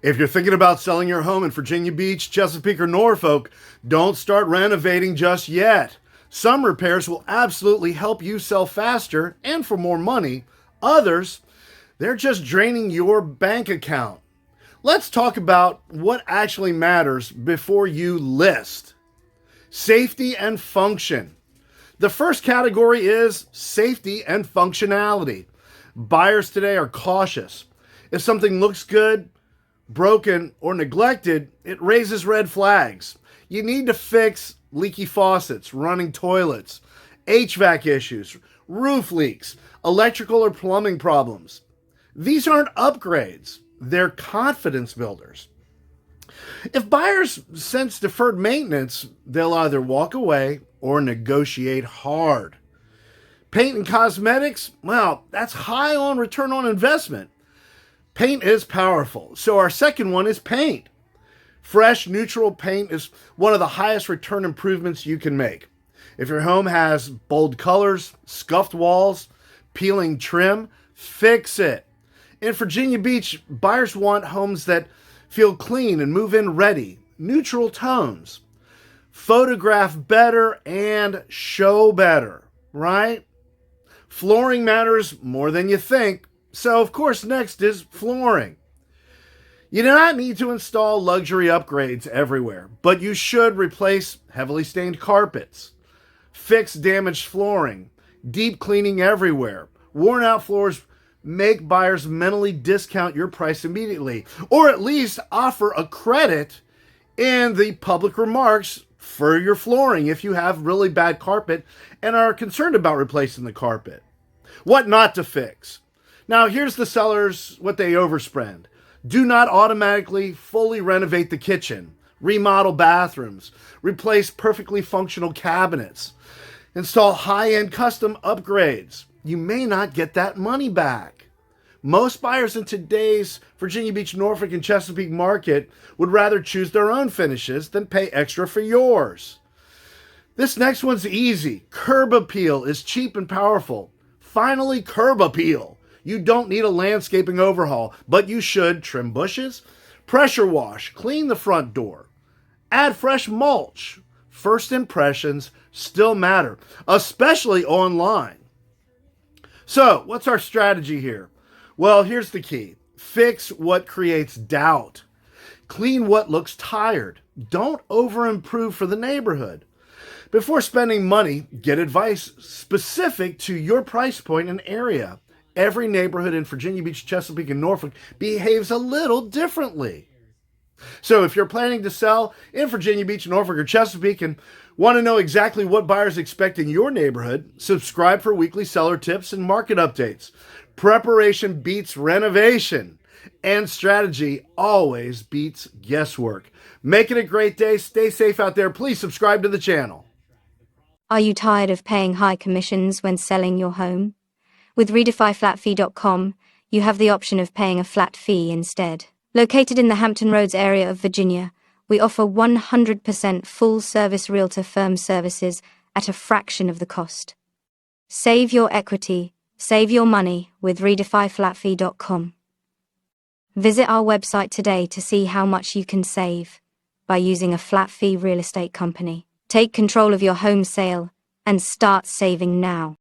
If you're thinking about selling your home in Virginia Beach, Chesapeake, or Norfolk, don't start renovating just yet. Some repairs will absolutely help you sell faster and for more money. Others, they're just draining your bank account. Let's talk about what actually matters before you list. Safety and function. The first category is safety and functionality. Buyers today are cautious. If something looks good, broken, or neglected, it raises red flags. You need to fix leaky faucets, running toilets, HVAC issues, roof leaks, electrical or plumbing problems. These aren't upgrades, they're confidence builders. If buyers sense deferred maintenance, they'll either walk away or negotiate hard. Paint and cosmetics, well, that's high on return on investment. Paint is powerful, so our second one is paint. Fresh, neutral paint is one of the highest return improvements you can make. If your home has bold colors, scuffed walls, peeling trim, fix it. In Virginia Beach, buyers want homes that feel clean and move-in ready, neutral tones, photograph better and show better, right? Flooring matters more than you think, so of course next is flooring. You do not need to install luxury upgrades everywhere, but you should replace heavily stained carpets, fix damaged flooring, deep cleaning everywhere. Worn out floors make buyers mentally discount your price immediately, or at least offer a credit in the public remarks for your flooring if you have really bad carpet and are concerned about replacing the carpet. What not to fix. Now, here's the sellers, what they overspend. Do not automatically fully renovate the kitchen, remodel bathrooms, replace perfectly functional cabinets, install high-end custom upgrades. You may not get that money back. Most buyers in today's Virginia Beach, Norfolk, and Chesapeake market would rather choose their own finishes than pay extra for yours. This next one's easy. Curb appeal is cheap and powerful. Finally, curb appeal. You don't need a landscaping overhaul, but you should trim bushes, pressure wash, clean the front door, add fresh mulch. First impressions still matter, especially online. So, what's our strategy here? Well, here's the key. Fix what creates doubt. Clean what looks tired. Don't over-improve for the neighborhood. Before spending money, get advice specific to your price point and area. Every neighborhood in Virginia Beach, Chesapeake, and Norfolk behaves a little differently. So if you're planning to sell in Virginia Beach, Norfolk, or Chesapeake and want to know exactly what buyers expect in your neighborhood, subscribe for weekly seller tips and market updates. Preparation beats renovation, and strategy always beats guesswork. Make it a great day. Stay safe out there. Please subscribe to the channel. Are you tired of paying high commissions when selling your home? With RedefyFlatFee.com, you have the option of paying a flat fee instead. Located in the Hampton Roads area of Virginia, we offer 100% full-service realtor firm services at a fraction of the cost. Save your equity, save your money with RedefyFlatFee.com. Visit our website today to see how much you can save by using a flat fee real estate company. Take control of your home sale and start saving now.